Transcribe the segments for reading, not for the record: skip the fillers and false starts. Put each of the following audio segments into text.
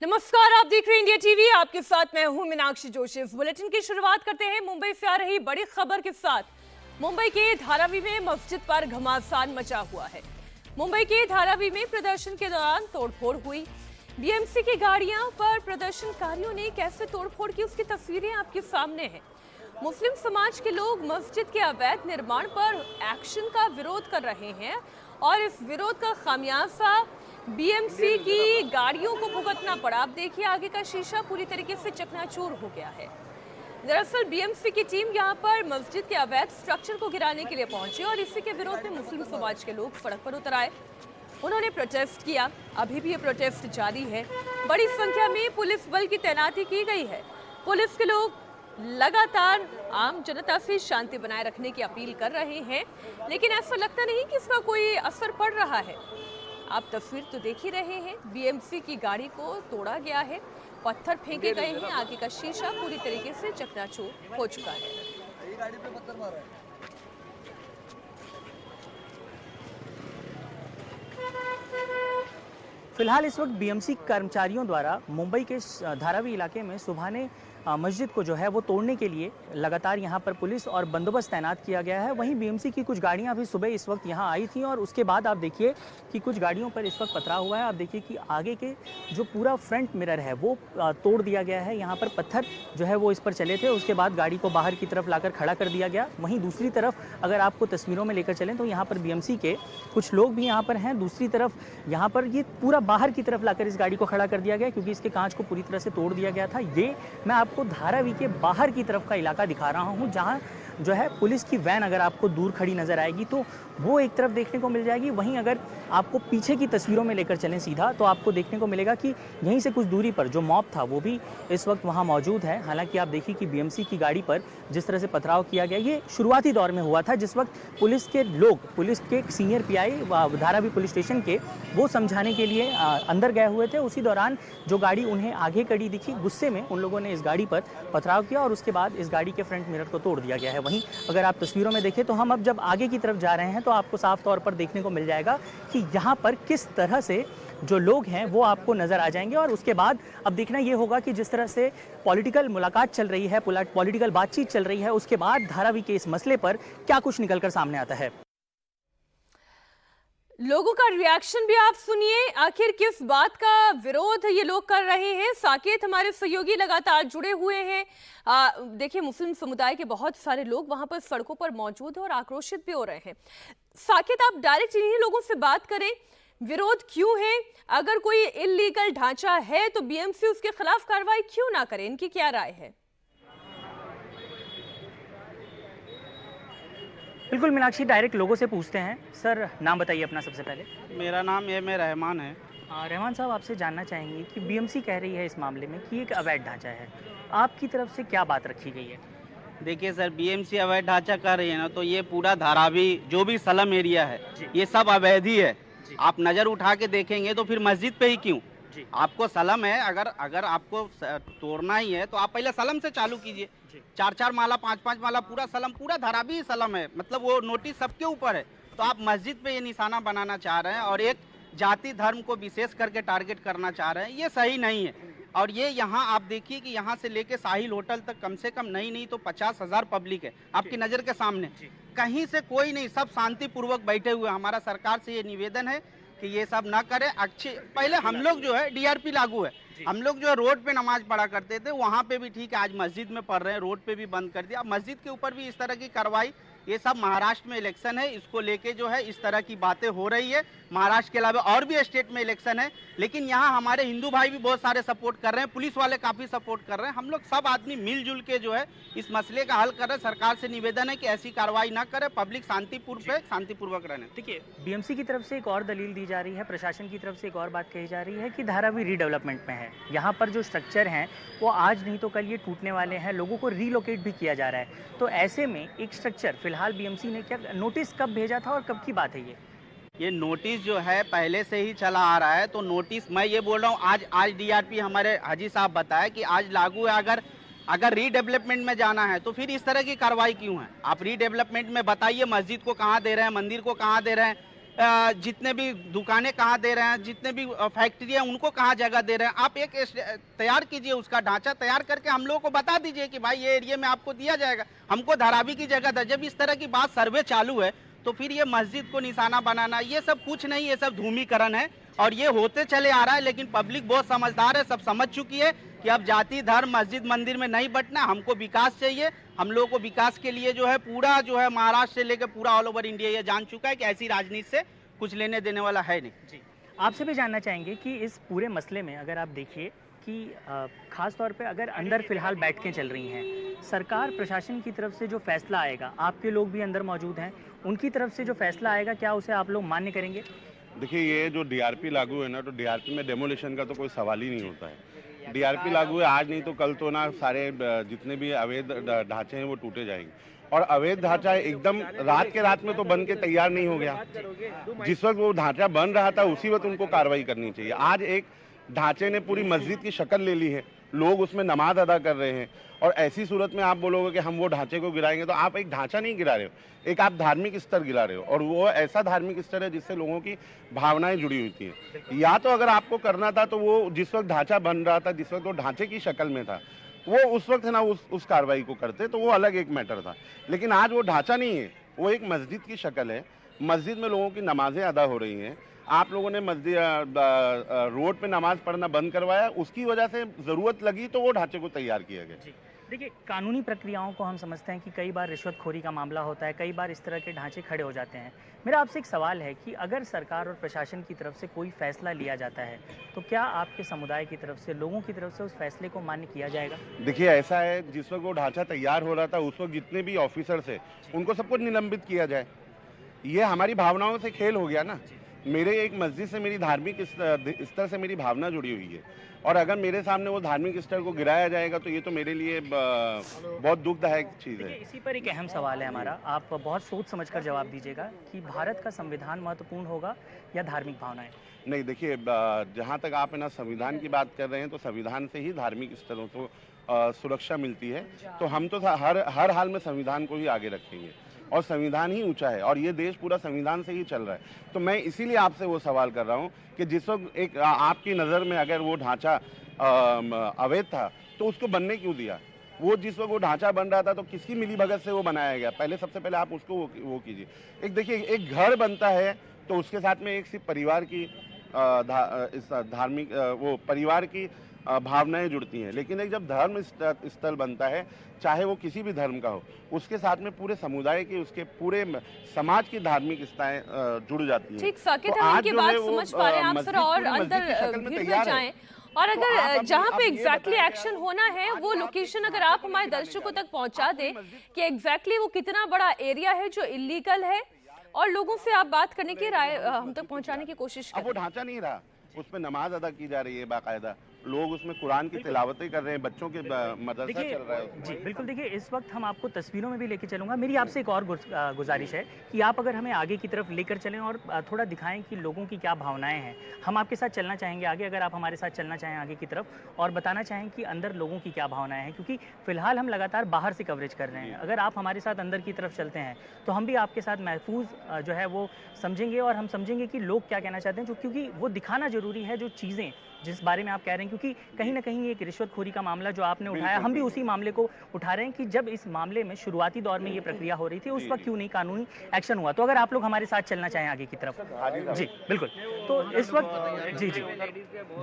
नमस्कार, आप देख रहे हैं इंडिया टीवी। आपके साथ मैं हूं मीनाक्षी जोशी। इस बुलेटिन की शुरुआत करते हैं मुंबई से आ रही बड़ी खबर के साथ। मुंबई के धारावी में मस्जिद पर घमासान मचा हुआ है। मुंबई के धारावी में प्रदर्शन के दौरान तोड़फोड़ हुई। बीएमसी की गाड़ियां पर प्रदर्शनकारियों ने कैसे तोड़फोड़ की, उसकी तस्वीरें आपके सामने हैं। मुस्लिम समाज के लोग मस्जिद के अवैध निर्माण पर एक्शन का विरोध कर रहे हैं और इस विरोध का खामियाजा बीएमसी की गाड़ियों को भुगतना पड़ा। आप देखिए, आगे का शीशा पूरी तरीके से चकनाचूर हो गया है। दरअसल बीएमसी की टीम यहां पर मस्जिद के अवैध स्ट्रक्चर को गिराने के लिए पहुंची और इसी के विरोध में मुस्लिम समाज के लोग सड़क पर उतर आए। उन्होंने प्रोटेस्ट किया। अभी भी ये प्रोटेस्ट जारी है। बड़ी संख्या में पुलिस बल की तैनाती की गई है। पुलिस के लोग लगातार आम जनता से शांति बनाए रखने की अपील कर रहे हैं, लेकिन ऐसा लगता नहीं कि इसका कोई असर पड़ रहा है। आप तस्वीर तो देख ही रहे हैं। बीएमसी की गाड़ी को तोड़ा गया है, पत्थर फेंके गए हैं, आगे का शीशा पूरी तरीके से चकनाचूर हो चुका है। गाड़ी पे पत्थर मारा है। फिलहाल इस वक्त बीएमसी कर्मचारियों द्वारा मुंबई के धारावी इलाके में सुबहाने मस्जिद को जो है वो तोड़ने के लिए लगातार यहां पर पुलिस और बंदोबस्त तैनात किया गया है। वहीं बीएमसी की कुछ गाड़ियां भी सुबह इस वक्त यहां आई थी और उसके बाद आप देखिए कि कुछ गाड़ियों पर इस वक्त पथराव हुआ है। आप देखिए कि आगे के जो पूरा फ्रंट मिरर है वो तोड़ दिया गया है। यहाँ पर पत्थर जो है वो इस पर चले थे, उसके बाद गाड़ी को बाहर की तरफ लाकर खड़ा कर दिया गया। वहीं दूसरी तरफ अगर आपको तस्वीरों में लेकर चलें तो यहाँ पर बीएमसी के कुछ लोग भी यहाँ पर हैं। दूसरी तरफ यहाँ पर ये पूरा बाहर की तरफ लाकर इस गाड़ी को खड़ा कर दिया गया क्योंकि इसके कांच को पूरी तरह से तोड़ दिया गया था। ये मैं आपको धारावी के बाहर की तरफ का इलाका दिखा रहा हूं, जहां जो है पुलिस की वैन अगर आपको दूर खड़ी नजर आएगी तो वो एक तरफ देखने को मिल जाएगी। वहीं अगर आपको पीछे की तस्वीरों में लेकर चलें सीधा तो आपको देखने को मिलेगा कि यहीं से कुछ दूरी पर जो मॉब था वो भी इस वक्त वहां मौजूद है। हालांकि आप देखिए कि बीएमसी की गाड़ी पर जिस तरह से पथराव किया गया ये शुरुआती दौर में हुआ था, जिस वक्त पुलिस के लोग, पुलिस के senior pi Dharavi police station के, वो समझाने के लिए अंदर गए हुए थे। उसी दौरान जो गाड़ी उन्हें आगे खड़ी दिखी, गुस्से में उन लोगों ने इस गाड़ी पर पथराव किया और उसके बाद इस गाड़ी के फ्रंट मिरर को तोड़ दिया गया है। वहीं अगर आप तस्वीरों में देखें तो हम अब जब आगे की तरफ जा रहे हैं तो आपको साफ तौर पर देखने को मिल जाएगा कि यहाँ पर किस तरह से जो लोग हैं वो आपको नजर आ जाएंगे। और उसके बाद अब देखना ये होगा कि जिस तरह से पॉलिटिकल मुलाकात चल रही है, पॉलिटिकल बातचीत चल रही है, उसके बाद धारावी के इस मसले पर क्या कुछ निकलकर सामने आता है। लोगों का रिएक्शन भी आप सुनिए। आखिर किस बात का विरोध ये लोग कर रहे हैं। साकेत हमारे सहयोगी लगातार जुड़े हुए हैं। देखिए, मुस्लिम समुदाय के बहुत सारे लोग वहां पर सड़कों पर मौजूद हैं और आक्रोशित भी हो रहे हैं। साकेत, आप डायरेक्ट इन्हीं लोगों से बात करें, विरोध क्यों है? अगर कोई इल्लीगल ढांचा है तो बीएमसी उसके खिलाफ कार्रवाई क्यों ना करे? इनकी क्या राय है? बिल्कुल मीनाक्षी, डायरेक्ट लोगों से पूछते हैं। सर, नाम बताइए अपना सबसे पहले। मेरा नाम रहमान है। रहमान साहब, आपसे जानना चाहेंगे कि बीएमसी कह रही है इस मामले में कि एक अवैध ढांचा है, आपकी तरफ से क्या बात रखी गई है? देखिए सर, बीएमसी अवैध ढांचा कर रही है ना, तो ये पूरा धारावी जो भी स्लम एरिया है ये सब अवैध ही है। आप नज़र उठा के देखेंगे तो फिर मस्जिद पे ही क्यों? आपको सलम है, अगर आपको तोड़ना ही है तो आप पहले सलम से चालू कीजिए। 4-4 माला 5-5 माला पूरा सलम, पूरा धारावी ही सलम है, मतलब वो नोटिस सबके ऊपर है। तो आप मस्जिद पे ये निशाना बनाना चाह रहे हैं और एक जाति धर्म को विशेष करके टारगेट करना चाह रहे हैं, ये सही नहीं है। और ये यहाँ आप देखिए कि यहाँ से लेके साहिल होटल तक कम से कम नहीं तो 50,000 पब्लिक है आपकी नज़र के सामने। कहीं से कोई नहीं, सब शांतिपूर्वक बैठे हुए। हमारा सरकार से ये निवेदन है कि ये सब ना करें। अच्छे पहले हम लोग जो है डीआरपी लागू है, हम लोग जो है रोड पे नमाज पढ़ा करते थे, वहाँ पे भी ठीक है, आज मस्जिद में पढ़ रहे हैं, रोड पे भी बंद कर दिया। मस्जिद के ऊपर भी इस तरह की कार्रवाई, ये सब महाराष्ट्र में इलेक्शन है, इसको लेके जो है इस तरह की बातें हो रही है। महाराष्ट्र के अलावा और भी स्टेट में इलेक्शन है, लेकिन यहाँ हमारे हिंदू भाई भी बहुत सारे सपोर्ट कर रहे हैं, पुलिस वाले काफ़ी सपोर्ट कर रहे हैं। हम लोग सब आदमी मिलजुल के जो है इस मसले का हल कर रहे हैं। सरकार से निवेदन है कि ऐसी कार्रवाई ना करे, पब्लिक शांतिपूर्वक रहने। देखिए, बीएमसी की तरफ से एक और दलील दी जा रही है, प्रशासन की तरफ से एक और बात कही जा रही है कि धारावी रीडेवलपमेंट में है, यहाँ पर जो स्ट्रक्चर हैं वो आज नहीं तो कल ये टूटने वाले हैं, लोगों को रीलोकेट भी किया जा रहा है। तो ऐसे में एक स्ट्रक्चर, फिलहाल बीएमसी ने क्या नोटिस कब भेजा था और कब की बात है ये नोटिस जो है पहले से ही चला आ रहा है। तो नोटिस मैं ये बोल रहा हूँ, आज डीआरपी हमारे हाजी साहब बताया कि आज लागू है। अगर रीडेवलपमेंट में जाना है तो फिर इस तरह की कार्रवाई क्यों है? आप रीडेवलपमेंट में बताइए, मस्जिद को कहाँ दे रहे हैं, मंदिर को कहाँ दे रहे हैं, जितने भी दुकानें कहाँ दे रहे हैं, जितने भी फैक्ट्री है उनको कहाँ जगह दे रहे हैं। आप एक तैयार कीजिए, उसका ढांचा तैयार करके हम लोगों को बता दीजिए कि भाई ये एरिया में आपको दिया जाएगा, हमको धारावी की जगह था। जब इस तरह की बात सर्वे चालू है तो फिर ये मस्जिद को निशाना बनाना, ये सब कुछ नहीं, ये सब धूमीकरण है और ये होते चले आ रहा है। लेकिन पब्लिक बहुत समझदार है, सब समझ चुकी है कि अब जाति धर्म मस्जिद मंदिर में नहीं बंटना, हमको विकास चाहिए। हम लोगों को विकास के लिए जो है पूरा जो है महाराष्ट्र से लेकर पूरा ऑल ओवर इंडिया ये जान चुका है कि ऐसी राजनीति से कुछ लेने देने वाला है नहीं। जी, आपसे भी जानना चाहेंगे कि इस पूरे मसले में अगर आप देखिए कि खास तौर पे अगर अंदर फिलहाल बैठकें चल रही हैं, सरकार प्रशासन की तरफ से जो फैसला आएगा, आपके लोग भी अंदर मौजूद हैं, उनकी तरफ से जो फैसला आएगा क्या उसे आप लोग मान्य करेंगे? देखिए, ये जो डीआरपी लागू है ना, तो डीआरपी में डेमोलिशन का तो कोई सवाल ही नहीं होता है। डीआरपी लागू है आज नहीं तो कल तो ना सारे जितने भी अवैध ढांचे हैं वो टूटे जाएंगे। और अवैध ढांचा एकदम रात के रात में तो बन के तैयार नहीं हो गया। जिस वक्त वो ढांचा बन रहा था उसी वक्त उनको कार्रवाई करनी चाहिए। आज एक ढांचे ने पूरी मस्जिद की शक्ल ले ली है, लोग उसमें नमाज अदा कर रहे हैं और ऐसी सूरत में आप बोलोगे कि हम वो ढांचे को गिराएंगे, तो आप एक ढांचा नहीं गिरा रहे हो, एक आप धार्मिक स्तर गिरा रहे हो। और वो ऐसा धार्मिक स्तर है जिससे लोगों की भावनाएं जुड़ी हुई थी। या तो अगर आपको करना था तो वो जिस वक्त ढांचा बन रहा था, जिस वक्त वो ढांचे की शक्ल में था, वो उस वक्त है ना उस कार्रवाई को करते, तो वो अलग एक मैटर था। लेकिन आज वो ढांचा नहीं है, वो एक मस्जिद की शक्ल है। मस्जिद में लोगों की नमाजें अदा हो रही हैं। आप लोगों ने मस्जिद रोड पे नमाज पढ़ना बंद करवाया, उसकी वजह से ज़रूरत लगी तो वो ढांचे को तैयार किया गया। देखिए, कानूनी प्रक्रियाओं को हम समझते हैं कि कई बार रिश्वतखोरी का मामला होता है, कई बार इस तरह के ढांचे खड़े हो जाते हैं। मेरा आपसे एक सवाल है कि अगर सरकार और प्रशासन की तरफ से कोई फैसला लिया जाता है तो क्या आपके समुदाय की तरफ से, लोगों की तरफ से उस फैसले को मान्य किया जाएगा? देखिए, ऐसा है, जिस वक्त वो ढांचा तैयार हो रहा था उस वक्त जितने भी ऑफिसर्स है उनको सबको निलंबित किया जाए। ये हमारी भावनाओं से खेल हो गया ना। मेरे एक मस्जिद से मेरी धार्मिक स्तर से मेरी भावना जुड़ी हुई है और अगर मेरे सामने वो धार्मिक स्तर को गिराया जाएगा तो ये तो मेरे लिए बहुत दुखदायक चीज़ है। इसी पर एक अहम सवाल है हमारा, आप बहुत सोच समझकर जवाब दीजिएगा कि भारत का संविधान महत्वपूर्ण होगा या धार्मिक भावनाएं? नहीं, देखिए, जहाँ तक आप है ना संविधान की बात कर रहे हैं तो संविधान से ही धार्मिक स्तरों को सुरक्षा मिलती है। तो हम तो हर हाल में संविधान को ही आगे रखेंगे और संविधान ही ऊंचा है और ये देश पूरा संविधान से ही चल रहा है। तो मैं इसीलिए आपसे वो सवाल कर रहा हूँ कि जिस वक्त एक आपकी नज़र में अगर वो ढांचा अवैध था तो उसको बनने क्यों दिया? वो जिस वक्त वो ढांचा बन रहा था तो किसकी मिलीभगत से वो बनाया गया? पहले सबसे पहले आप उसको वो कीजिए। एक देखिए, एक घर बनता है तो उसके साथ में एक सिर्फ परिवार की धार्मिक वो परिवार की भावनाएं जुड़ती हैं। लेकिन एक जब धर्म स्थल बनता है, चाहे वो किसी भी धर्म का हो, उसके साथ में पूरे समुदाय की, उसके पूरे समाज की धार्मिक इच्छाएं जुड़ जाती हैं। ठीक, साकिब, हम इनकी बात समझ पा रहे हैं। आप सर और अंदर भीड़ में जाएं और अगर जहां पे एग्जैक्टली एक्शन होना है वो लोकेशन अगर आप हमारे दर्शकों तक पहुंचा दें कि एग्जैक्टली वो कितना बड़ा एरिया है जो इलीगल है और लोगों से आप बात करने की राय हम तक पहुंचाने की कोशिश करें। अब वो ढांचा नहीं रहा, उस पर नमाज अदा की जा रही है बाकायदा, लोग उसमें कुरान की तिलावतें कर रहे हैं, बच्चों के मदरसा चल रहा है। जी बिल्कुल, देखिए इस वक्त हम आपको तस्वीरों में भी लेके चलूंगा। मेरी आपसे एक और गुजारिश है कि आप अगर हमें आगे की तरफ लेकर चलें और थोड़ा दिखाएं कि लोगों की क्या भावनाएं हैं। हम आपके साथ चलना चाहेंगे आगे, अगर आप हमारे साथ चलना चाहें आगे की तरफ और बताना चाहें कि अंदर लोगों की क्या भावनाएं हैं, क्योंकि फिलहाल हम लगातार बाहर से कवरेज कर रहे हैं। अगर आप हमारे साथ अंदर की तरफ चलते हैं तो हम भी आपके साथ महफूज जो है वो समझेंगे और हम समझेंगे कि लोग क्या कहना चाहते हैं, क्योंकि वो दिखाना जरूरी है जो चीज़ें जिस बारे में आप कह रहे हैं। क्योंकि कहीं ना कहीं एक रिश्वतखोरी का मामला जो आपने उठाया, हम भी उसी मामले को उठा रहे हैं कि जब इस मामले में शुरुआती दौर में ये प्रक्रिया हो रही थी उस वक्त क्यों नहीं कानूनी एक्शन हुआ। तो अगर आप लोग हमारे साथ चलना चाहें आगे की तरफ। जी बिल्कुल, तो इस वक्त जी जी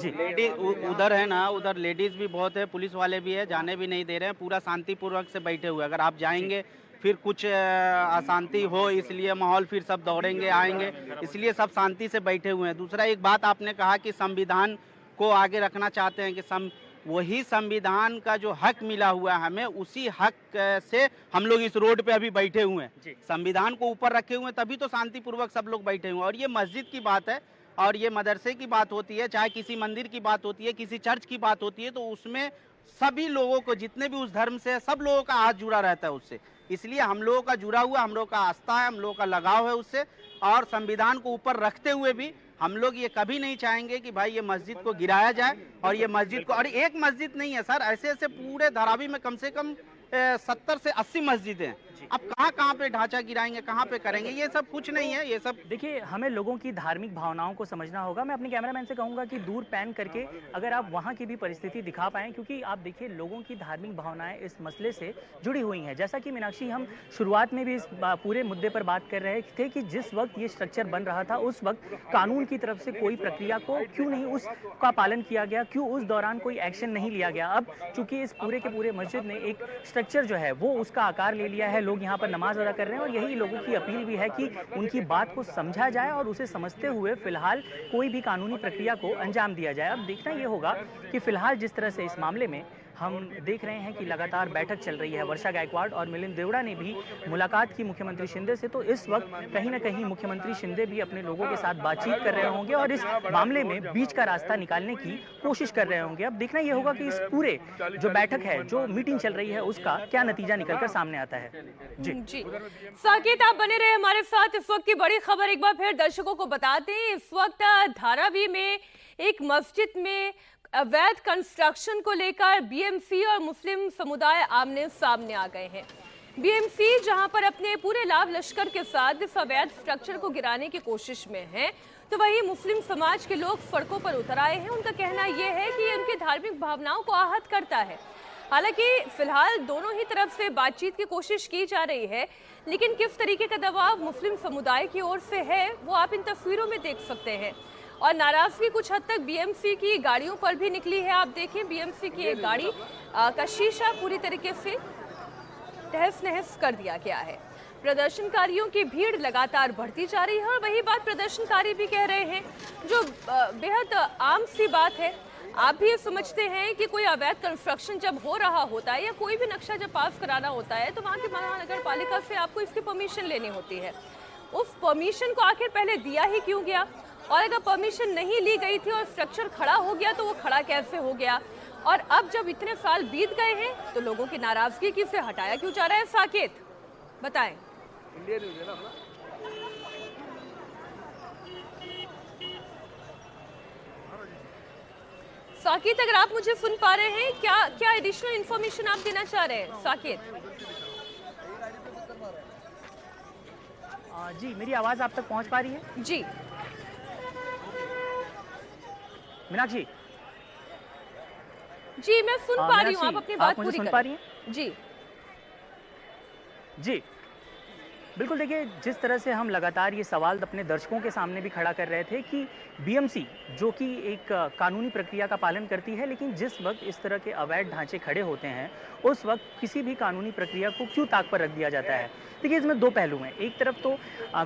जी लेडीज उधर है ना, उधर लेडीज भी बहुत है, पुलिस वाले भी है, जाने भी नहीं दे रहे हैं, पूरा शांतिपूर्वक से बैठे हुए। अगर आप जाएंगे फिर कुछ अशांति हो, इसलिए माहौल फिर सब दौड़ेंगे आएंगे, इसलिए सब शांति से बैठे हुए हैं। दूसरा एक बात आपने कहा कि संविधान को आगे रखना चाहते हैं कि वही संविधान का जो हक मिला हुआ है हमें, उसी हक से हम लोग इस रोड पे अभी बैठे हुए हैं। संविधान को ऊपर रखे हुए हैं, तभी तो शांतिपूर्वक सब लोग बैठे हुए हैं। और ये मस्जिद की बात है और ये मदरसे की बात होती है, चाहे किसी मंदिर की बात होती है, किसी चर्च की बात होती है, तो उसमें सभी लोगों को, जितने भी उस धर्म से, सब लोगों का हाथ जुड़ा रहता है उससे। इसलिए हम लोगों का जुड़ा हुआ, हम लोगों का आस्था है, हम लोगों का लगाव है उससे। और संविधान को ऊपर रखते हुए भी हम लोग ये कभी नहीं चाहेंगे कि भाई ये मस्जिद को गिराया जाए और ये मस्जिद को, और एक मस्जिद नहीं है सर, ऐसे ऐसे पूरे धारावी में कम से कम 70 से 80 मस्जिदें हैं। अब कहाँ कहाँ पे ढांचा गिराएंगे, कहाँ पे करेंगे, ये सब कुछ नहीं है। ये सब देखिए, हमें लोगों की धार्मिक भावनाओं को समझना होगा। मैं अपने कैमरामैन से कहूंगा कि दूर पैन करके अगर आप वहां की भी परिस्थिति दिखा पाएं, क्योंकि आप देखिए लोगों की धार्मिक भावनाएं इस मसले से जुड़ी हुई हैं। जैसा कि मीनाक्षी, हम शुरुआत में भी इस पूरे मुद्दे पर बात कर रहे थे कि जिस वक्त ये स्ट्रक्चर बन रहा था उस वक्त कानून की तरफ से कोई प्रक्रिया को क्यों नहीं उसका पालन किया गया, क्यों उस दौरान कोई एक्शन नहीं लिया गया। अब चूंकि इस पूरे के पूरे मस्जिद ने एक स्ट्रक्चर जो है वो उसका आकार ले लिया है, लोग यहाँ पर नमाज अदा कर रहे हैं और यही लोगों की अपील भी है कि उनकी बात को समझा जाए और उसे समझते हुए फिलहाल कोई भी कानूनी प्रक्रिया को अंजाम दिया जाए। अब देखना ये होगा कि फिलहाल जिस तरह से इस मामले में हम देख रहे हैं कि लगातार बैठक चल रही है, वर्षा गायकवाड़ और मिलिंद देवड़ा ने भी मुलाकात की मुख्यमंत्री शिंदे से, तो इस वक्त कहीं ना कहीं मुख्यमंत्री शिंदे भी अपने लोगों के साथ बातचीत कर रहे होंगे और इस मामले में बीच का रास्ता निकालने की कोशिश कर रहे होंगे। अब देखना यह होगा कि इस पूरे जो बैठक है, जो मीटिंग चल रही है, उसका क्या नतीजा निकलकर सामने आता है। जी साकेत, आप बने रहे हमारे साथ। इस वक्त की बड़ी खबर एक बार फिर दर्शकों को बताते हैं। इस वक्त धारावी में एक मस्जिद में अवैध कंस्ट्रक्शन को लेकर बीएमसी और मुस्लिम समुदाय आमने सामने आ गए हैं। बीएमसी जहां पर अपने पूरे लाभ लश्कर के साथ इस अवैध स्ट्रक्चर को गिराने की कोशिश में है, तो वहीं मुस्लिम समाज के लोग सड़कों पर उतर आए हैं। उनका कहना यह है कि ये उनकी धार्मिक भावनाओं को आहत करता है। हालांकि फिलहाल दोनों ही तरफ से बातचीत की कोशिश की जा रही है, लेकिन किस तरीके का दबाव मुस्लिम समुदाय की ओर से है वो आप इन तस्वीरों में देख सकते हैं। और नाराजगी कुछ हद तक बीएमसी की गाड़ियों पर भी निकली है। आप देखें, बीएमसी की एक गाड़ी का शीशा पूरी तरीके से तहस नहस कर दिया गया है। प्रदर्शनकारियों की भीड़ लगातार बढ़ती जा रही है और वही बात प्रदर्शनकारी भी कह रहे हैं, जो बेहद आम सी बात है। आप भी ये समझते हैं कि कोई अवैध कंस्ट्रक्शन जब हो रहा होता है या कोई भी नक्शा जब पास कराना होता है तो वहाँ की महानगर पालिका से आपको इसकी परमिशन लेनी होती है। उस परमिशन को आखिर पहले दिया ही क्यों गया, और अगर परमिशन नहीं ली गई थी और स्ट्रक्चर खड़ा हो गया तो वो खड़ा कैसे हो गया, और अब जब इतने साल बीत गए हैं तो लोगों की नाराजगी की से हटाया क्यों जा रहा है। साकेत, बताएं। साकेत, अगर आप मुझे सुन पा रहे हैं, क्या एडिशनल इंफॉर्मेशन आप देना चाह रहे हैं? साकेत जी, मेरी आवाज आप तक पहुंच पा रही है? जी मीनाक्षी जी, मैं सुन पा रही हूँ। आप अपनी बात पूरी सुन पा रही हैं? जी जी बिल्कुल। देखिए, जिस तरह से हम लगातार ये सवाल अपने दर्शकों के सामने भी खड़ा कर रहे थे कि बीएमसी जो कि एक कानूनी प्रक्रिया का पालन करती है, लेकिन जिस वक्त इस तरह के अवैध ढांचे खड़े होते हैं उस वक्त किसी भी कानूनी प्रक्रिया को क्यों ताक पर रख दिया जाता है। देखिए, इसमें दो पहलू हैं। एक तरफ तो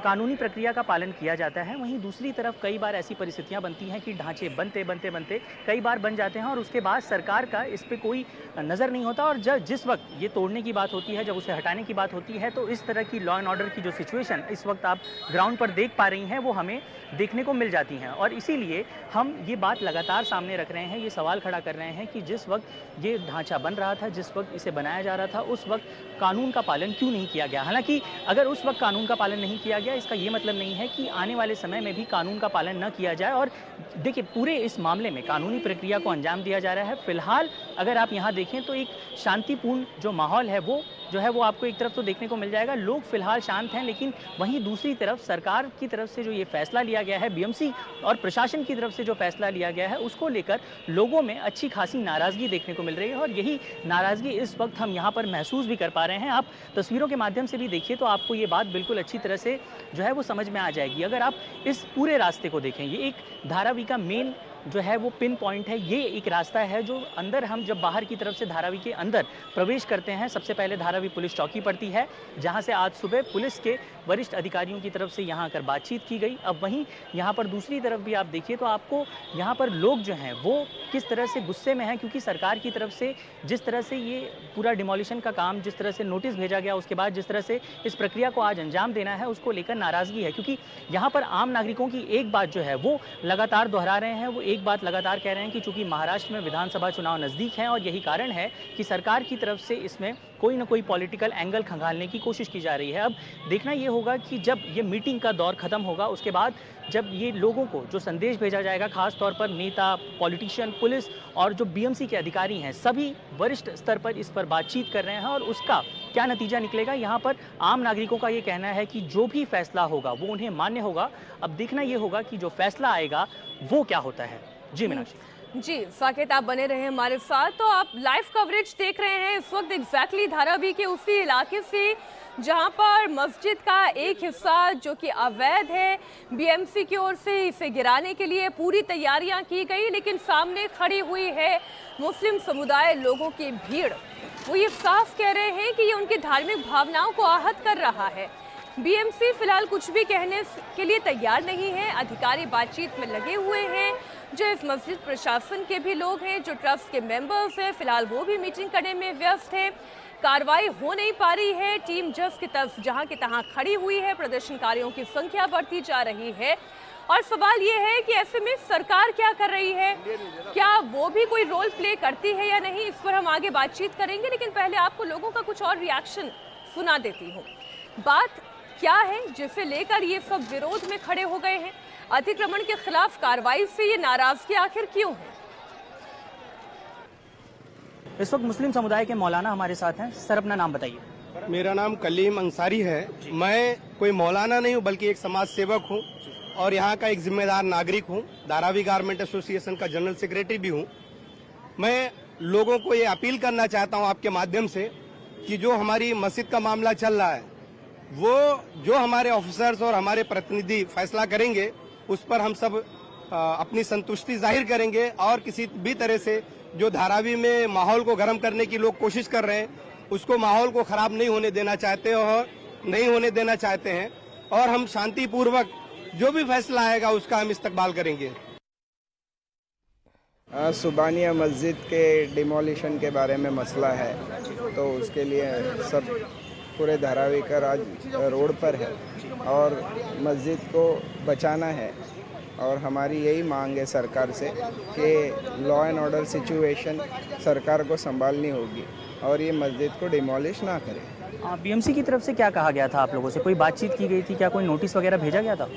कानूनी प्रक्रिया का पालन किया जाता है, वहीं दूसरी तरफ कई बार ऐसी परिस्थितियां बनती हैं कि ढांचे बनते बनते बनते कई बार बन जाते हैं और उसके बाद सरकार का इस पर कोई नज़र नहीं होता, और जिस वक्त ये तोड़ने की बात होती है, जब उसे हटाने की बात होती है, तो इस तरह की लॉ एंड ऑर्डर की जो सिचुएशन इस वक्त आप ग्राउंड पर देख पा रही हैं वो हमें देखने को मिल जाती हैं। और इसीलिए हम ये बात लगातार सामने रख रहे हैं, ये सवाल खड़ा कर रहे हैं कि जिस वक्त ये ढांचा बन रहा था, जिस वक्त इसे बनाया जा रहा था, उस वक्त कानून का पालन क्यों नहीं किया गया। हालांकि अगर उस वक्त कानून का पालन नहीं किया गया, इसका ये मतलब नहीं है कि आने वाले समय में भी कानून का पालन न किया जाए। और देखिए, पूरे इस मामले में कानूनी प्रक्रिया को अंजाम दिया जा रहा है। फिलहाल अगर आप यहाँ देखें तो एक शांतिपूर्ण जो माहौल है वो आपको एक तरफ तो देखने को मिल जाएगा। लोग फिलहाल शांत हैं, लेकिन वहीं दूसरी तरफ सरकार की तरफ से जो ये फैसला लिया गया है, बीएमसी और प्रशासन की तरफ से जो फैसला लिया गया है, उसको लेकर लोगों में अच्छी खासी नाराजगी देखने को मिल रही है। और यही नाराजगी इस वक्त हम यहाँ पर महसूस भी कर पा रहे हैं। आप तस्वीरों के माध्यम से भी देखिए तो आपको ये बात बिल्कुल अच्छी तरह से जो है वो समझ में आ जाएगी। अगर आप इस पूरे रास्ते को देखें, ये एक धारावी का मेन जो है वो पिन पॉइंट है। ये एक रास्ता है जो अंदर, हम जब बाहर की तरफ से धारावी के अंदर प्रवेश करते हैं, सबसे पहले धारावी पुलिस चौकी पड़ती है, जहां से आज सुबह पुलिस के वरिष्ठ अधिकारियों की तरफ से यहां आकर बातचीत की गई। अब वहीं यहां पर दूसरी तरफ भी आप देखिए तो आपको यहां पर लोग जो हैं वो किस तरह से गुस्से में हैं, क्योंकि सरकार की तरफ से जिस तरह से ये पूरा डिमोलिशन का काम, जिस तरह से नोटिस भेजा गया, उसके बाद जिस तरह से इस प्रक्रिया को आज अंजाम देना है, उसको लेकर नाराजगी है। क्योंकि यहाँ पर आम नागरिकों की एक बात जो है वो लगातार दोहरा रहे हैं, वो एक बात लगातार कह रहे हैं कि चूंकि महाराष्ट्र में विधानसभा चुनाव नजदीक हैं और यही कारण है कि सरकार की तरफ से इसमें कोई ना कोई पॉलिटिकल एंगल खंगालने की कोशिश की जा रही है। अब देखना ये होगा कि जब ये मीटिंग का दौर खत्म होगा, उसके बाद जब ये लोगों को जो संदेश भेजा जाएगा, खास तौर पर नेता, पॉलिटिशियन, पुलिस और जो बीएमसी के अधिकारी हैं, सभी वरिष्ठ स्तर पर इस पर बातचीत कर रहे हैं और उसका क्या नतीजा निकलेगा, यहाँ पर आम नागरिकों का ये कहना है कि जो भी फैसला होगा वो उन्हें मान्य होगा। अब देखना ये होगा कि जो फैसला आएगा वो क्या होता है। जी मीनाक्षी। जी साकेत, आप बने रहे हमारे साथ। तो आप लाइव कवरेज देख रहे हैं इस वक्त एग्जैक्टली धारावी के उसी इलाके से जहां पर मस्जिद का एक हिस्सा जो कि अवैध है, बीएमसी की ओर से इसे गिराने के लिए पूरी तैयारियां की गई, लेकिन सामने खड़ी हुई है मुस्लिम समुदाय लोगों की भीड़। वो ये साफ कह रहे हैं कि ये उनकी धार्मिक भावनाओं को आहत कर रहा है। बीएमसी फिलहाल कुछ भी कहने के लिए तैयार नहीं है। अधिकारी बातचीत में लगे हुए हैं। जो इस मस्जिद प्रशासन के भी लोग हैं, जो ट्रस्ट के मेंबर्स हैं, फिलहाल वो भी मीटिंग करने में व्यस्त है। कार्रवाई हो नहीं पा रही है। टीम जस की तस जहां की तहां खड़ी हुई है। प्रदर्शनकारियों की संख्या बढ़ती जा रही है और सवाल ये है कि ऐसे में सरकार क्या कर रही है, क्या वो भी कोई रोल प्ले करती है या नहीं, इस पर हम आगे बातचीत करेंगे। लेकिन पहले आपको लोगों का कुछ और रिएक्शन सुना देती हूँ। बात क्या है जिसे लेकर ये सब विरोध में खड़े हो गए हैं? अतिक्रमण के खिलाफ कार्रवाई से ये नाराजगी आखिर क्यों है? इस वक्त मुस्लिम समुदाय के मौलाना हमारे साथ हैं। सर, अपना नाम बताइए। मेरा नाम कलीम अंसारी है। मैं कोई मौलाना नहीं हूँ, बल्कि एक समाज सेवक हूँ और यहाँ का एक जिम्मेदार नागरिक हूँ। धारावी गारमेंट एसोसिएशन का जनरल सेक्रेटरी भी हूँ। मैं लोगों को ये अपील करना चाहता हूँ आपके माध्यम से कि जो हमारी मस्जिद का मामला चल रहा है, वो जो हमारे ऑफिसर्स और हमारे प्रतिनिधि फैसला करेंगे उस पर हम सब अपनी संतुष्टि जाहिर करेंगे और किसी भी तरह से जो धारावी में माहौल को गर्म करने की लोग कोशिश कर रहे हैं उसको माहौल को खराब नहीं होने देना चाहते हैं और हम शांतिपूर्वक जो भी फैसला आएगा उसका हम इस्तकबाल करेंगे। सुबानिया मस्जिद के डिमोलिशन के बारे में मसला है, तो उसके लिए सब पूरे धारावी का आज रोड पर है और मस्जिद को बचाना है और हमारी यही मांग है सरकार से कि लॉ एंड ऑर्डर सिचुएशन सरकार को संभालनी होगी और ये मस्जिद को डिमोलिश ना करे। बीएमसी की तरफ से क्या कहा गया था आप लोगों से? कोई बातचीत की गई थी? क्या कोई नोटिस वगैरह भेजा गया था?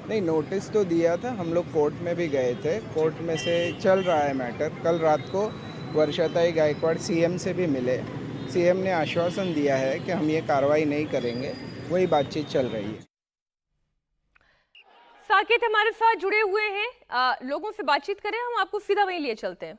नहीं, नोटिस तो दिया था। हम लोग कोर्ट में भी गए थे। कोर्ट में से चल रहा है मैटर। कल रात को वर्षाताई गायकवाड़ सीएम से भी मिले। सीएम ने आश्वासन दिया है कि हम ये कार्रवाई नहीं करेंगे। वही बातचीत चल रही है। साकेत हमारे साथ जुड़े हुए हैं, लोगों से बातचीत करें, हम आपको सीधा वहीं लिए चलते हैं।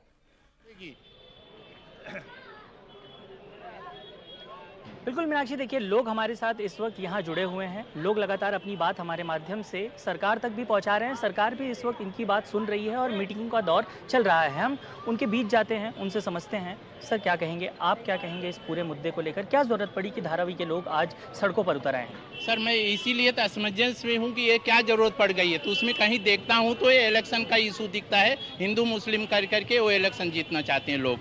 बिल्कुल मीनाक्षी, देखिए लोग हमारे साथ इस वक्त यहाँ जुड़े हुए हैं। लोग लगातार अपनी बात हमारे माध्यम से सरकार तक भी पहुँचा रहे हैं। सरकार भी इस वक्त इनकी बात सुन रही है और मीटिंग का दौर चल रहा है। हम उनके बीच जाते हैं, उनसे समझते हैं सर क्या कहेंगे, आप क्या कहेंगे इस पूरे मुद्दे को लेकर? क्या ज़रूरत पड़ी कि धारावी के लोग आज सड़कों पर उतर आए हैं? सर, मैं इसीलिए तो असमंजस में हूँ कि ये क्या ज़रूरत पड़ गई है। तो उसमें कहीं देखता हूँ तो ये इलेक्शन का इशू दिखता है। हिंदू मुस्लिम करके वो इलेक्शन जीतना चाहते हैं लोग।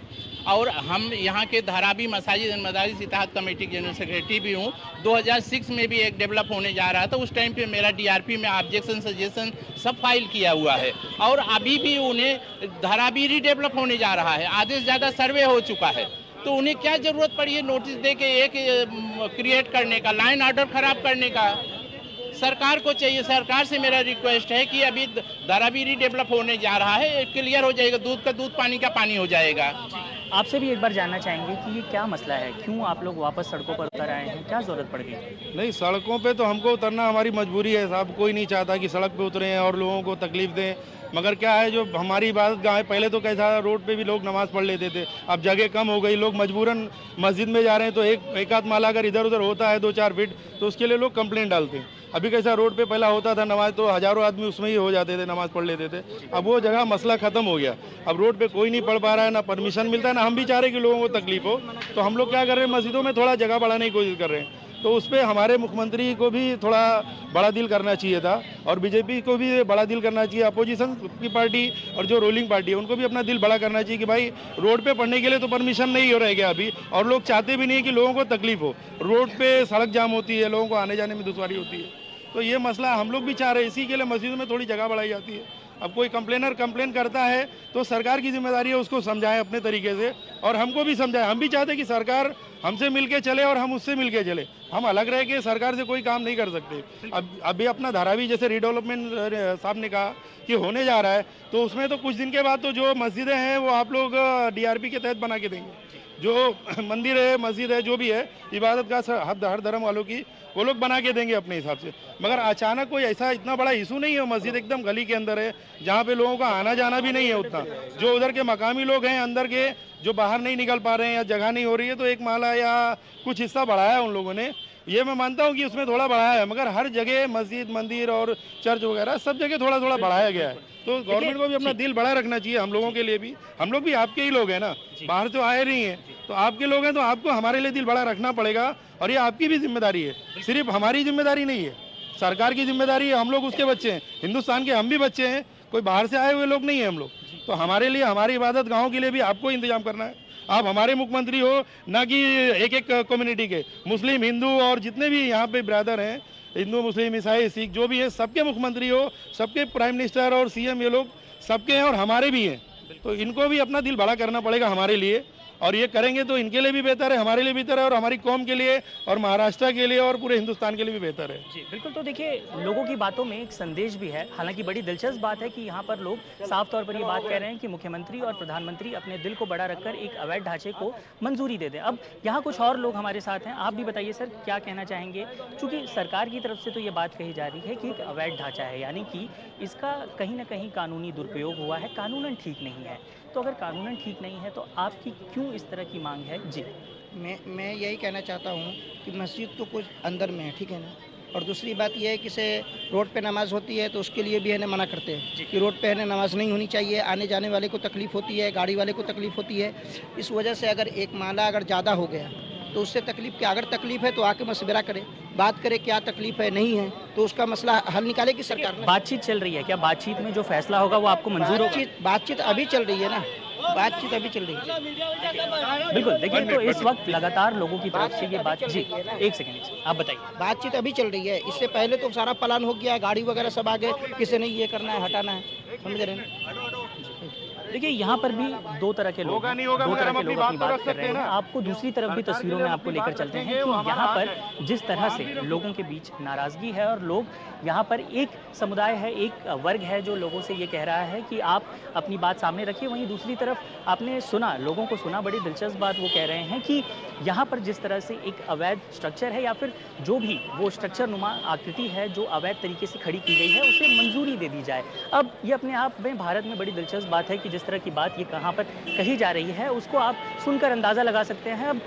और हम यहाँ के धारावी मसाजिद एंड मदारिस इत्तेहाद कमेटी के जनरल सेक्रेटरी भी हूँ। 2006 में भी एक डेवलप होने जा रहा था। उस टाइम पे मेरा डीआरपी में ऑब्जेक्शन सजेशन सब फाइल किया हुआ है और अभी भी उन्हें धारावी रीडेवलप होने जा रहा है। आधे से ज़्यादा सर्वे हो चुका है। तो उन्हें क्या ज़रूरत पड़ी है नोटिस दे के एक क्रिएट करने का, लाइन ऑर्डर खराब करने का? सरकार को चाहिए। सरकार से मेरा रिक्वेस्ट है कि अभी धारावी रीडेवलप होने जा रहा है, क्लियर हो जाएगा, दूध का दूध पानी का पानी हो जाएगा। आपसे भी एक बार जानना चाहेंगे कि ये क्या मसला है, क्यों आप लोग वापस सड़कों पर उतर आए हैं, क्या ज़रूरत पड़ गई? नहीं, सड़कों पे तो हमको उतरना हमारी मजबूरी है साहब। कोई नहीं चाहता कि सड़क पे उतरें और लोगों को तकलीफ दें, मगर क्या है जो हमारी इबादत गाह है, पहले तो कैसा रोड पे भी लोग नमाज़ पढ़ लेते थे, अब जगह कम हो गई, लोग मजबूरन मस्जिद में जा रहे हैं तो एक आध माला अगर इधर उधर होता है 2-4 फीट तो उसके लिए लोग कंप्लेंट डालते हैं। अभी कैसा रोड पे पहला होता था नमाज तो हज़ारों आदमी उसमें ही हो जाते थे, नमाज़ पढ़ लेते थे। अब वो जगह मसला ख़त्म हो गया। अब रोड पे कोई नहीं पढ़ पा रहा है, ना परमिशन मिलता है, ना हम भी चाह रहे कि लोगों को तकलीफ हो। तो हम लोग क्या कर रहे हैं, मस्जिदों में थोड़ा जगह बढ़ाने की कोशिश कर रहे हैं। तो उस पर हमारे मुख्यमंत्री को भी थोड़ा बड़ा दिल करना चाहिए था और बीजेपी को भी बड़ा दिल करना चाहिए। अपोजिशन की पार्टी और जो रूलिंग पार्टी है उनको भी अपना दिल बड़ा करना चाहिए कि भाई रोड पे पढ़ने के लिए तो परमिशन नहीं हो रहेगा अभी, और लोग चाहते भी नहीं कि लोगों को तकलीफ हो। रोड पे सड़क जाम होती है, लोगों को आने जाने में दुश्वारी होती है। तो ये मसला हम लोग भी चाह रहे हैं, इसी के लिए मस्जिद में थोड़ी जगह बढ़ाई जाती है। अब कोई कंप्लेनर कंप्लेन करता है तो सरकार की जिम्मेदारी है उसको समझाएं अपने तरीके से, और हमको भी समझाए। हम भी चाहते हैं कि सरकार हमसे मिलके चले और हम उससे मिलके चले। हम अलग रह के सरकार से कोई काम नहीं कर सकते। अब अभी अपना धारावी जैसे रीडेवलपमेंट साहब ने कहा कि होने जा रहा है, तो उसमें तो कुछ दिन के बाद तो जो मस्जिदें हैं वो आप लोग DRP के तहत बना के देंगे। जो मंदिर है, मस्जिद है, जो भी है इबादत का हर धर्म वालों की, वो लोग बना के देंगे अपने हिसाब से। मगर अचानक कोई ऐसा इतना बड़ा इशू नहीं है। मस्जिद एकदम गली के अंदर है, जहाँ पे लोगों का आना जाना भी नहीं है उतना। जो उधर के मकामी लोग हैं अंदर के, जो बाहर नहीं निकल पा रहे हैं या जगह नहीं हो रही है, तो एक माला या कुछ हिस्सा बढ़ाया है उन लोगों ने। ये मैं मानता हूँ कि उसमें थोड़ा बढ़ाया है, मगर हर जगह मस्जिद, मंदिर और चर्च वगैरह सब जगह थोड़ा थोड़ा बढ़ाया गया है। तो गवर्नमेंट को भी अपना दिल बड़ा रखना चाहिए, हम लोगों के लिए भी। हम लोग भी आपके ही लोग हैं ना, बाहर तो आए नहीं हैं, तो आपके लोग हैं, तो आपको हमारे लिए दिल बड़ा रखना पड़ेगा। और ये आपकी भी जिम्मेदारी है, सिर्फ हमारी जिम्मेदारी नहीं है, सरकार की जिम्मेदारी है। हम लोग उसके बच्चे हैं, हिंदुस्तान के हम भी बच्चे हैं, कोई बाहर से आए हुए लोग नहीं हैं हम लोग। तो हमारे लिए, हमारी इबादत गाँव के लिए भी आपको इंतजाम करना है। आप हमारे मुख्यमंत्री हो, ना कि एक एक कम्युनिटी के, मुस्लिम, हिंदू और जितने भी यहाँ पे ब्रदर हैं, हिंदू, मुस्लिम, ईसाई, सिख, जो भी है, सबके मुख्यमंत्री हो, सबके प्राइम मिनिस्टर और CM, ये लोग सबके हैं और हमारे भी हैं। तो इनको भी अपना दिल बड़ा करना पड़ेगा हमारे लिए, और ये करेंगे तो इनके लिए भी बेहतर है, हमारे लिए बेहतर है, और हमारी कौम के लिए और महाराष्ट्र के लिए और पूरे हिंदुस्तान के लिए भी बेहतर है। जी बिल्कुल। तो देखिए, लोगों की बातों में एक संदेश भी है। हालांकि बड़ी दिलचस्प बात है कि यहाँ पर लोग साफ तौर पर ये बात कह रहे हैं कि मुख्यमंत्री और प्रधानमंत्री अपने दिल को बड़ा रखकर एक अवैध ढांचे को मंजूरी दे दें। अब यहाँ कुछ और लोग हमारे साथ हैं, आप भी बताइए सर, क्या कहना चाहेंगे? चूँकि सरकार की तरफ से तो ये बात कही जा रही है कि एक अवैध ढांचा है, यानी कि इसका कहीं ना कहीं कानूनी दुरुपयोग हुआ है, कानूनन ठीक नहीं है। तो अगर कानूनन ठीक नहीं है तो आपकी क्यों इस तरह की मांग है? जी, मैं यही कहना चाहता हूँ कि मस्जिद तो कुछ अंदर में है, ठीक है ना। और दूसरी बात यह है कि से रोड पे नमाज होती है तो उसके लिए भी है ना मना करते हैं कि रोड पे है ना नमाज नहीं होनी चाहिए, आने जाने वाले को तकलीफ़ होती है, गाड़ी वाले को तकलीफ़ होती है। इस वजह से अगर एक माला अगर ज़्यादा हो गया तो उससे तकलीफ़ क्या, अगर तकलीफ़ है तो आके मशवरा करे, बात करे क्या तकलीफ़ है, नहीं है तो उसका मसला हल निकालेगी सरकार। बातचीत चल रही है क्या? बातचीत में जो फैसला होगा वो आपको मंजूर होगा? बातचीत अभी चल रही है ना, बातचीत अभी चल रही है। बिल्कुल। देखिए, तो इस वक्त लगातार लोगों की तरफ से ये बात, जी एक सेकंड आप बताइए। बातचीत अभी चल रही है, इससे पहले तो सारा प्लान हो गया, गाड़ी वगैरह सब आगे, किसी ने ये करना है, हटाना है, समझ रहे हैं। देखिए, यहाँ पर भी दो तरह के लोग हैं, दो तरह के लोग अपनी बात कर रहे हैं। आपको दूसरी तरफ भी तस्वीरों में आपको लेकर चलते हैं कि यहाँ पर जिस तरह से लोगों के बीच नाराजगी है, और लोग यहाँ पर एक समुदाय है, एक वर्ग है जो लोगों से ये कह रहा है कि आप अपनी बात सामने रखिए। वहीं दूसरी तरफ आपने सुना, लोगों को सुना, बड़ी दिलचस्प बात वो कह रहे हैं कि यहाँ पर जिस तरह से एक अवैध स्ट्रक्चर है, या फिर जो भी वो स्ट्रक्चर नुमा आकृति है जो अवैध तरीके से खड़ी की गई है, उसे मंजूरी दे दी जाए। अब ये अपने आप में भारत में बड़ी दिलचस्प बात है कि जिस तरह की बात ये कहाँ पर कही जा रही है उसको आप सुनकर अंदाज़ा लगा सकते हैं। अब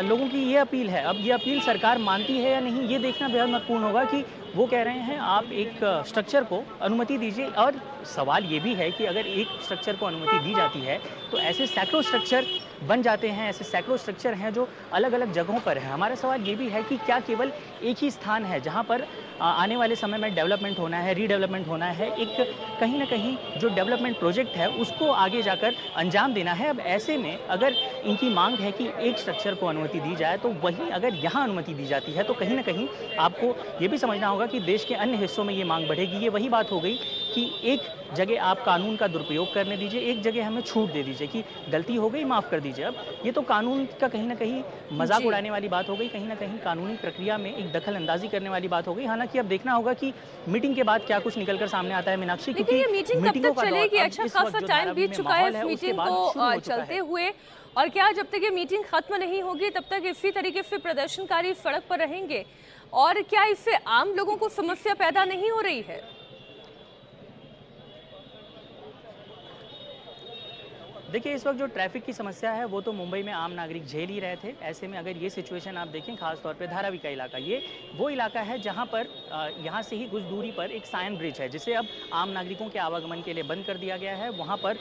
लोगों की ये अपील है, अब ये अपील सरकार मानती है या नहीं, ये देखना बेहद महत्वपूर्ण होगा कि वो कह रहे हैं आप एक स्ट्रक्चर को अनुमति दीजिए। और सवाल ये भी है कि अगर एक स्ट्रक्चर को अनुमति दी जाती है तो ऐसे सैकड़ों स्ट्रक्चर बन जाते हैं, ऐसे सैकड़ों स्ट्रक्चर हैं जो अलग अलग जगहों पर हैं। हमारा सवाल ये भी है कि क्या केवल एक ही स्थान है जहाँ पर आने वाले समय में डेवलपमेंट होना है, रीडेवलपमेंट होना है, एक कहीं ना कहीं जो डेवलपमेंट प्रोजेक्ट है उसको आगे जाकर अंजाम देना है। अब ऐसे में अगर इनकी मांग है कि एक स्ट्रक्चर को अनुमति दी जाए, तो वहीं अगर यहाँ अनुमति दी जाती है तो कहीं ना कहीं आपको ये भी समझना होगा कि देश के अन्य हिस्सों में ये मांग बढ़ेगी। ये वही बात हो गई कि एक जगह आप कानून का दुरुपयोग करने दीजिए, एक जगह हमें छूट दे दीजिए कि गलती हो गई माफ़ कर दीजिए। अब ये तो कानून का कहीं ना कहीं मजाक उड़ाने वाली बात हो गई, कहीं ना कहीं कानूनी प्रक्रिया में एक दखल अंदाजी करने वाली बात हो गई। हालांकि अब देखना होगा कि मीटिंग के बाद क्या कुछ निकलकर सामने आता है। मीनाक्षी, क्योंकि ये मीटिंग कब तक चलेगी? अच्छा खासा टाइम बीत चुका है इस मीटिंग को चलते हुए, और क्या जब तक ये मीटिंग खत्म नहीं होगी तब तक इसी तरीके से प्रदर्शनकारी सड़क पर रहेंगे? और क्या इससे आम लोगों को समस्या पैदा नहीं हो रही है? देखिए, इस वक्त जो ट्रैफिक की समस्या है वो तो मुंबई में आम नागरिक झेल ही रहे थे। ऐसे में अगर ये सिचुएशन आप देखें, खास तौर पे धारावी का इलाका, ये वो इलाका है जहां पर यहाँ से ही कुछ दूरी पर एक सायन ब्रिज है जिसे अब आम नागरिकों के आवागमन के लिए बंद कर दिया गया है। वहाँ पर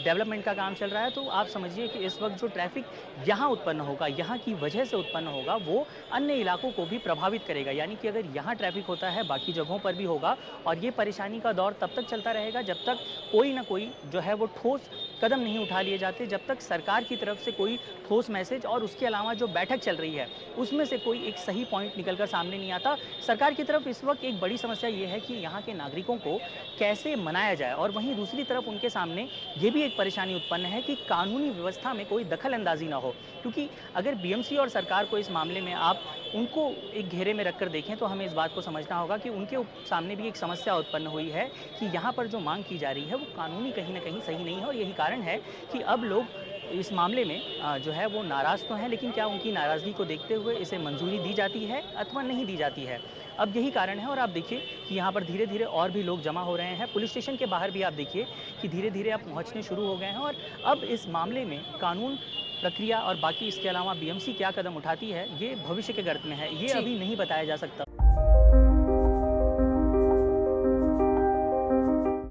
डेवलपमेंट का काम चल रहा है। तो आप समझिए कि इस वक्त जो ट्रैफिक यहाँ उत्पन्न होगा, यहाँ की वजह से उत्पन्न होगा, वो अन्य इलाकों को भी प्रभावित करेगा। यानी कि अगर यहाँ ट्रैफिक होता है, बाकी जगहों पर भी होगा, और ये परेशानी का दौर तब तक चलता रहेगा जब तक कोई ना कोई जो है वो ठोस कदम नहीं उठा लिए जाते जब तक सरकार की तरफ से कोई ठोस मैसेज और उसके अलावा जो बैठक चल रही है उसमें से कोई एक सही पॉइंट निकलकर सामने नहीं आता। सरकार की तरफ इस वक्त एक बड़ी समस्या ये है कि यहाँ के नागरिकों को कैसे मनाया जाए, और वहीं दूसरी तरफ उनके सामने ये भी एक परेशानी उत्पन्न है कि कानूनी व्यवस्था में कोई दखल अंदाजी ना हो, क्योंकि अगर बीएमसी और सरकार को इस मामले में आप उनको एक घेरे में रखकर देखें तो हमें इस बात को समझना होगा कि उनके सामने भी एक समस्या उत्पन्न हुई है कि यहाँ पर जो मांग की जा रही है वो कानूनी कहीं ना कहीं सही नहीं है, और यही कारण है कि अब लोग इस मामले में जो है वो नाराज़ तो हैं, लेकिन क्या उनकी नाराज़गी को देखते हुए इसे मंजूरी दी जाती है अथवा नहीं दी जाती है, अब यही कारण है। और आप देखिए कि यहाँ पर धीरे धीरे और भी लोग जमा हो रहे हैं। पुलिस स्टेशन के बाहर भी आप देखिए कि धीरे धीरे अब पहुँचने शुरू हो गए हैं, और अब इस मामले में कानून प्रक्रिया और बाकी इसके अलावा बीएमसी क्या कदम उठाती है ये भविष्य के गर्त में है, ये अभी नहीं बताया जा सकता।